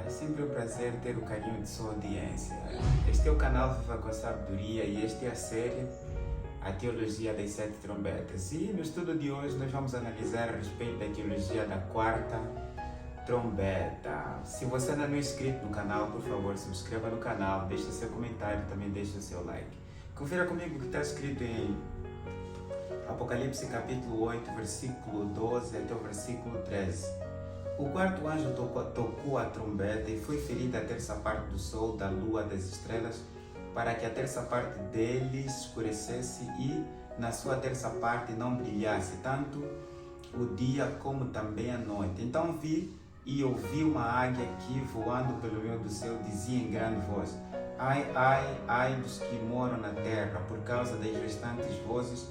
É sempre um prazer ter o carinho de sua audiência. Este é o canal Viva com a Sabedoria e esta é a série A Teologia das Sete Trombetas. E no estudo de hoje nós vamos analisar a respeito da teologia da quarta trombeta. Se você ainda não é inscrito no canal, por favor, se inscreva no canal, deixe seu comentário e também deixe o seu like. Confira comigo o que está escrito em Apocalipse capítulo 8, versículo 12 até o versículo 13. O quarto anjo tocou a trombeta e foi ferida a terça parte do sol, da lua, das estrelas, para que a terça parte deles escurecesse e na sua terça parte não brilhasse, tanto o dia como também a noite. Então vi e ouvi uma águia que, voando pelo meio do céu, dizia em grande voz: ai, ai, ai dos que moram na terra, por causa das restantes vozes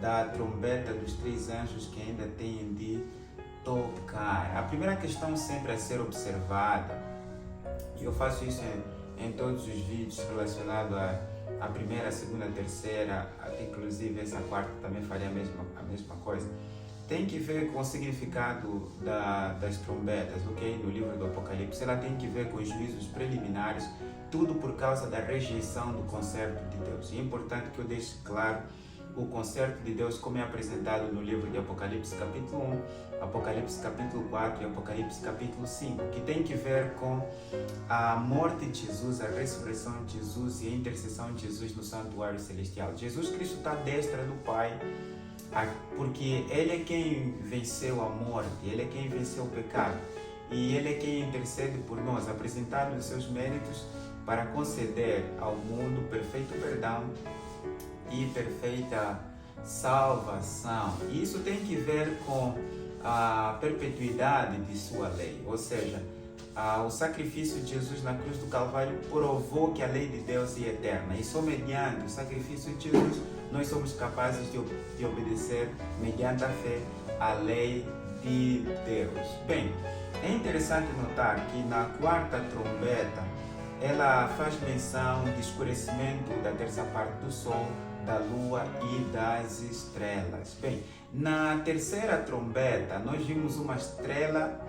da trombeta dos três anjos que ainda têm de tocar. A primeira questão sempre a ser observada, e eu faço isso em todos os vídeos relacionados à primeira, a segunda, a terceira, até inclusive essa quarta também faria a mesma coisa, tem que ver com o significado das trombetas, ok? No livro do Apocalipse, ela tem que ver com os juízos preliminares, tudo por causa da rejeição do concerto de Deus. E é importante que eu deixe claro o concerto de Deus como é apresentado no livro de Apocalipse capítulo 1, Apocalipse capítulo 4 e Apocalipse capítulo 5, que tem que ver com a morte de Jesus, a ressurreição de Jesus e a intercessão de Jesus no santuário celestial. Jesus Cristo está à destra do Pai, porque Ele é quem venceu a morte, Ele é quem venceu o pecado e Ele é quem intercede por nós, apresentando os seus méritos para conceder ao mundo perfeito perdão e perfeita salvação. E isso tem que ver com a perpetuidade de sua lei, ou seja, o sacrifício de Jesus na cruz do Calvário provou que a lei de Deus é eterna, e só mediante o sacrifício de Jesus nós somos capazes de obedecer mediante a fé a lei de Deus. Bem, é interessante notar que na quarta trombeta ela faz menção de escurecimento da terça parte do sol, da lua e das estrelas. Bem, na terceira trombeta nós vimos uma estrela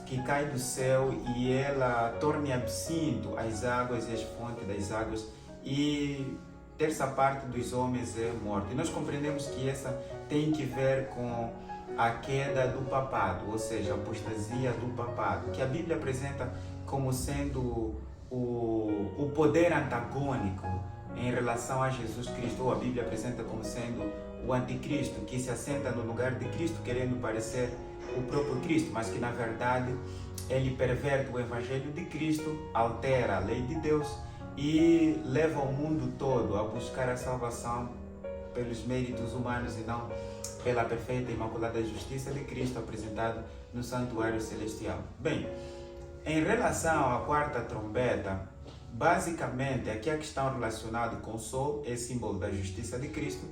que cai do céu e ela torna absinto as águas e as fontes das águas, e terça parte dos homens é morta. E nós compreendemos que essa tem que ver com a queda do papado, ou seja, a apostasia do papado, que a Bíblia apresenta como sendo o poder antagônico em relação a Jesus Cristo, ou a Bíblia apresenta como sendo o anticristo, que se assenta no lugar de Cristo querendo parecer o próprio Cristo, mas que na verdade ele perverte o Evangelho de Cristo, altera a lei de Deus e leva o mundo todo a buscar a salvação pelos méritos humanos e não pela perfeita e imaculada justiça de Cristo apresentado no santuário celestial. Bem, em relação à quarta trombeta, basicamente aqui a questão relacionada com o sol é símbolo da justiça de Cristo.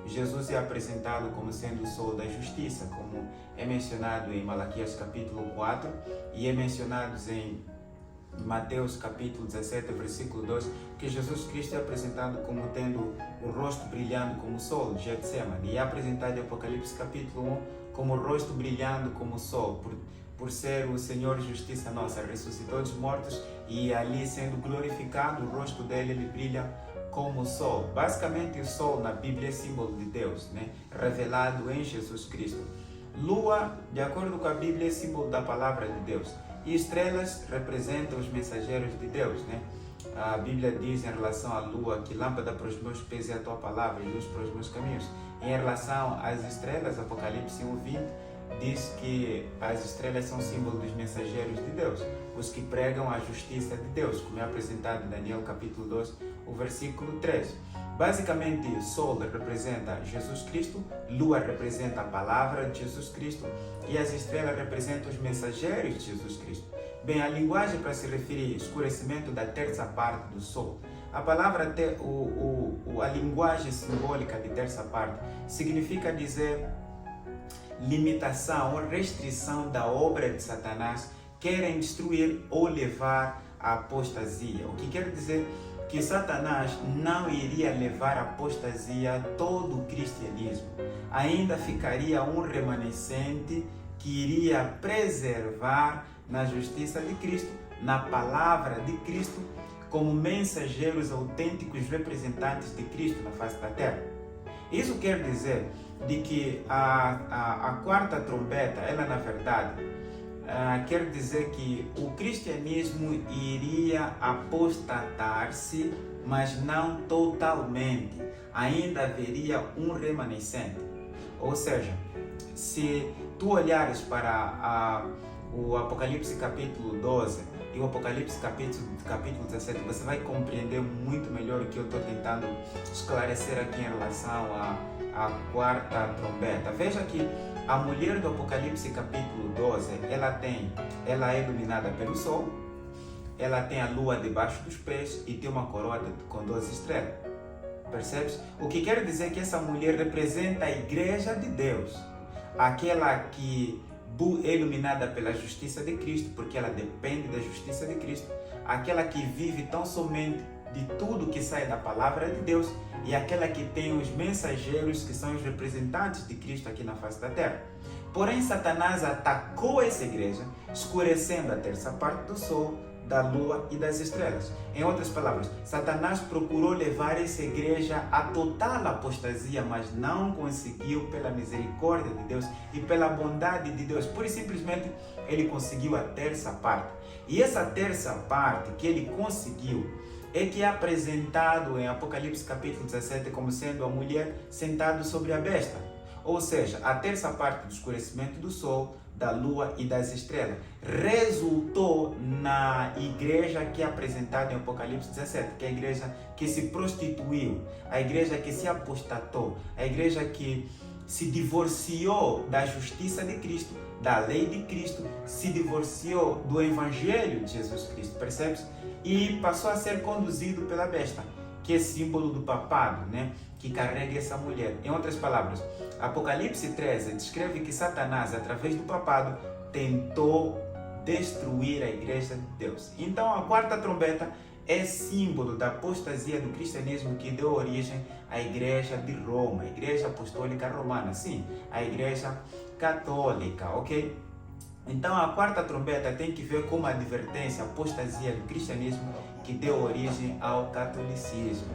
Jesus é apresentado como sendo o sol da justiça, como é mencionado em Malaquias capítulo 4 e é mencionado em Mateus capítulo 17, versículo 2, que Jesus Cristo é apresentado como tendo o rosto brilhando como o sol de Getsemane, e é apresentado em Apocalipse capítulo 1 como o rosto brilhando como o sol, por ser o Senhor Justiça nossa, ressuscitou dos mortos, e ali sendo glorificado, o rosto dele ele brilha como o sol. Basicamente o sol na Bíblia é símbolo de Deus, né? Revelado em Jesus Cristo. Lua, de acordo com a Bíblia, é símbolo da palavra de Deus. E estrelas representam os mensageiros de Deus, né? A Bíblia diz em relação à lua que lâmpada para os meus pés é a tua palavra e luz para os meus caminhos. Em relação às estrelas, Apocalipse 1:20 diz que as estrelas são símbolo dos mensageiros de Deus, os que pregam a justiça de Deus, como é apresentado em Daniel capítulo 2, o versículo 3. Basicamente, o sol representa Jesus Cristo, lua representa a palavra de Jesus Cristo e as estrelas representam os mensageiros de Jesus Cristo. Bem, a linguagem para se referir ao escurecimento da terça parte do sol, a palavra, a linguagem simbólica de terça parte significa dizer limitação ou restrição da obra de Satanás, querem destruir ou levar à apostasia. O que quer dizer que Satanás não iria levar à apostasia todo o cristianismo. Ainda ficaria um remanescente que iria preservar na justiça de Cristo, na palavra de Cristo como mensageiros autênticos representantes de Cristo na face da terra. Isso quer dizer de que a quarta trombeta, ela na verdade, quer dizer que o cristianismo iria apostatar-se, mas não totalmente. Ainda haveria um remanescente. Ou seja, se tu olhares para o Apocalipse capítulo 12 e o Apocalipse capítulo 17, você vai compreender muito melhor o que eu estou tentando esclarecer aqui em relação à quarta trombeta. Veja que a mulher do Apocalipse capítulo 12, ela é iluminada pelo sol, ela tem a lua debaixo dos pés e tem uma coroa com 12 estrelas. Percebes? O que quer dizer que essa mulher representa a igreja de Deus, aquela que é iluminada pela justiça de Cristo, porque ela depende da justiça de Cristo, aquela que vive tão somente de tudo que sai da palavra de Deus e aquela que tem os mensageiros que são os representantes de Cristo aqui na face da terra. Porém, Satanás atacou essa igreja, escurecendo a terça parte do sol, da lua e das estrelas. Em outras palavras, Satanás procurou levar essa igreja à total apostasia, mas não conseguiu pela misericórdia de Deus e pela bondade de Deus. Pura e simplesmente, ele conseguiu a terça parte. E essa terça parte que ele conseguiu é que é apresentado em Apocalipse capítulo 17 como sendo a mulher sentada sobre a besta. Ou seja, a terça parte do escurecimento do sol, da lua e das estrelas resultou na igreja que é apresentada em Apocalipse 17, que é a igreja que se prostituiu, a igreja que se apostatou, a igreja que se divorciou da justiça de Cristo, da lei de Cristo, se divorciou do evangelho de Jesus Cristo, percebes? E passou a ser conduzido pela besta, que é símbolo do papado, né? Que carrega essa mulher. Em outras palavras, Apocalipse 13 descreve que Satanás, através do papado, tentou destruir a igreja de Deus. Então, a quarta trombeta é símbolo da apostasia do cristianismo que deu origem à igreja de Roma, a igreja apostólica romana, sim, a igreja católica, ok? Então, a quarta trombeta tem que ver com uma advertência, a apostasia do cristianismo que deu origem ao catolicismo.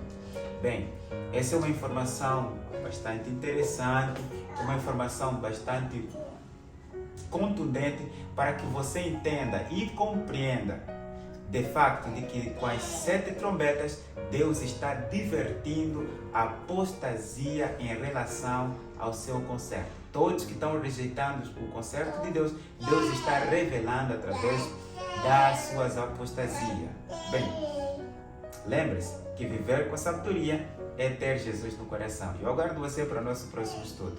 Bem, essa é uma informação bastante interessante, uma informação bastante contundente para que você entenda e compreenda de facto de que com as 7 trombetas Deus está divertindo a apostasia em relação ao seu conserto. Todos que estão rejeitando o conserto de Deus, Deus está revelando através das suas apostasias. Bem, lembre-se que viver com sabedoria é ter Jesus no coração. Eu aguardo você para o nosso próximo estudo.